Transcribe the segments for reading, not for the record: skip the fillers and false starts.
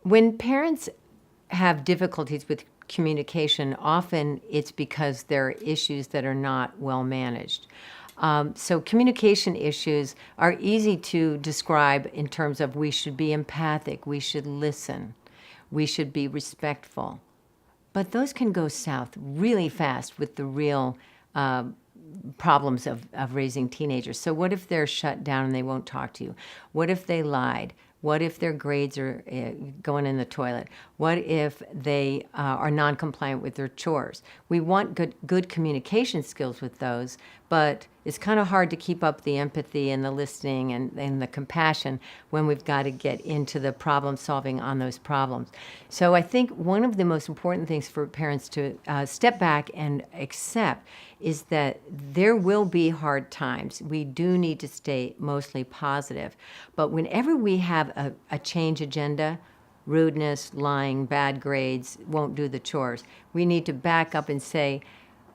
When parents have difficulties with communication, often it's because there are issues that are not well managed. So communication issues are easy to describe in terms of we should be empathic, we should listen, we should be respectful. But those can go south really fast with the real problems of raising teenagers. So what if they're shut down and they won't talk to you? What if they lied? What if their grades are going in the toilet? What if they are non-compliant with their chores? We want good communication skills with those, but it's kind of hard to keep up the empathy and the listening and the compassion when we've got to get into the problem solving on those problems. So I think one of the most important things for parents to step back and accept is that there will be hard times. We do need to stay mostly positive. But whenever we have a change agenda, rudeness, lying, bad grades, won't do the chores, we need to back up and say,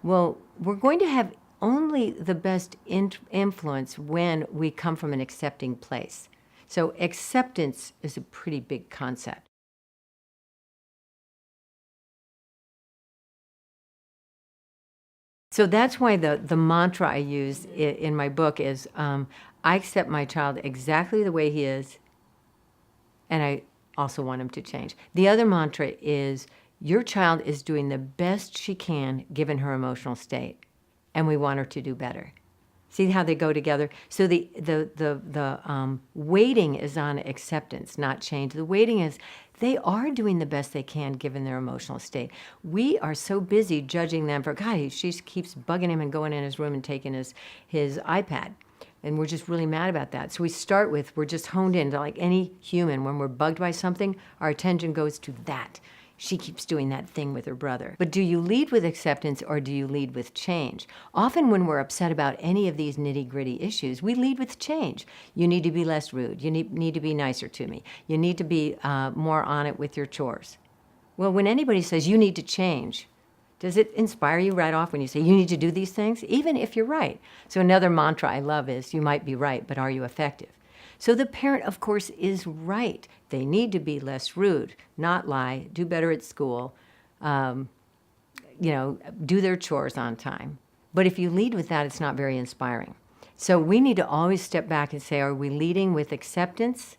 well, we're going to have only the best influence when we come from an accepting place. So acceptance is a pretty big concept. So that's why the mantra I use in my book is, I accept my child exactly the way he is, and I also want him to change. The other mantra is, your child is doing the best she can given her emotional state, and we want her to do better. See how they go together? So the weighting is on acceptance, not change. The weighting is they are doing the best they can given their emotional state. We are so busy judging them for, God, she keeps bugging him and going in his room and taking his iPad. And we're just really mad about that. So we start with, we're just honed in, like any human, when we're bugged by something, our attention goes to that. She keeps doing that thing with her brother. But do you lead with acceptance or do you lead with change? Often when we're upset about any of these nitty-gritty issues, we lead with change. You need to be less rude. You need to be nicer to me. You need to be more on it with your chores. Well, when anybody says you need to change, does it inspire you right off when you say you need to do these things? Even if you're right. So another mantra I love is, you might be right, but are you effective? So the parent, of course, is right. They need to be less rude, not lie, do better at school, do their chores on time. But if you lead with that, it's not very inspiring. So we need to always step back and say, are we leading with acceptance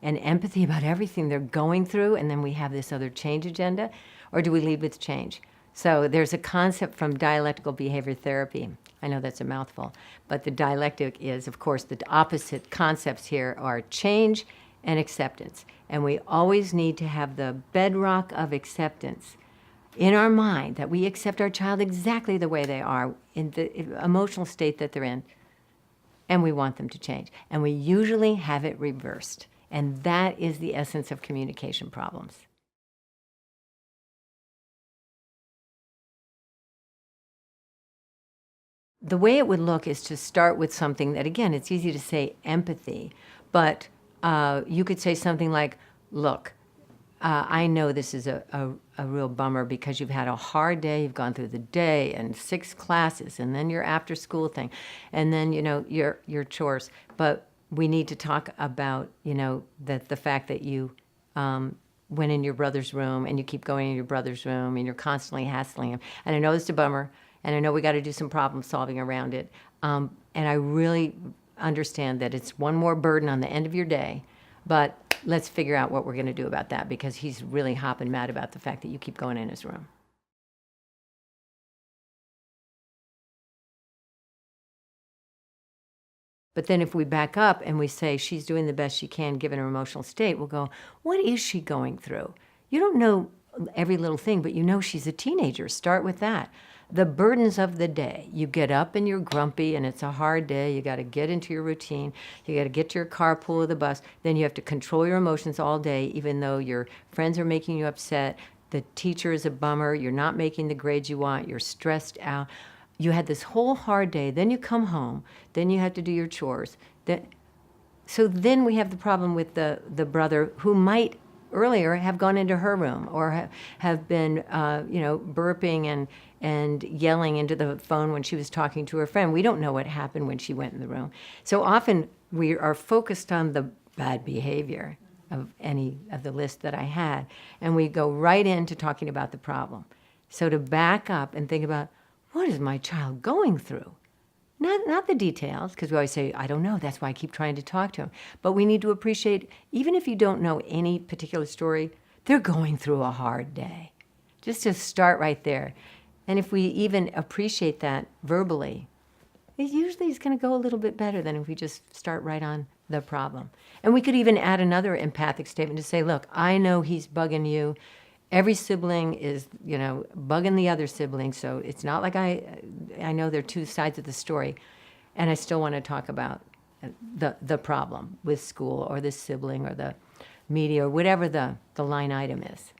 and empathy about everything they're going through, and then we have this other change agenda, or do we lead with change? So there's a concept from dialectical behavior therapy. I know that's a mouthful, but the dialectic is, of course, the opposite concepts here are change and acceptance. And we always need to have the bedrock of acceptance in our mind, that we accept our child exactly the way they are, in the emotional state that they're in, and we want them to change. And we usually have it reversed. And that is the essence of communication problems. The way it would look is to start with something that, again, it's easy to say empathy, but you could say something like, look, I know this is a real bummer because you've had a hard day, you've gone through the day and 6 classes, and then your after school thing, and then, your chores. But we need to talk about, the fact that you went in your brother's room and you keep going in your brother's room and you're constantly hassling him. And I know it's a bummer. And I know we got to do some problem solving around it. And I really understand that it's one more burden on the end of your day, but let's figure out what we're going to do about that, because he's really hopping mad about the fact that you keep going in his room. But then if we back up and we say she's doing the best she can given her emotional state, we'll go, what is she going through? You don't know every little thing, but you know she's a teenager. Start with that. The burdens of the day. You get up and you're grumpy and it's a hard day. You got to get into your routine. You got to get to your carpool or the bus. Then you have to control your emotions all day, even though your friends are making you upset. The teacher is a bummer. You're not making the grades you want. You're stressed out. You had this whole hard day. Then you come home. Then you have to do your chores. So then we have the problem with the brother who might earlier have gone into her room or have been, burping and yelling into the phone when she was talking to her friend. We don't know what happened when she went in the room. So often we are focused on the bad behavior, of any of the list that I had. And we go right into talking about the problem. So to back up and think about, what is my child going through? Not the details, because we always say, I don't know. That's why I keep trying to talk to him. But we need to appreciate, even if you don't know any particular story, they're going through a hard day. Just to start right there. And if we even appreciate that verbally, it usually is going to go a little bit better than if we just start right on the problem. And we could even add another empathic statement to say, look, I know he's bugging you. Every sibling is, bugging the other sibling. So it's not like I know there are two sides of the story. And I still want to talk about the problem with school or the sibling or the media or whatever the line item is.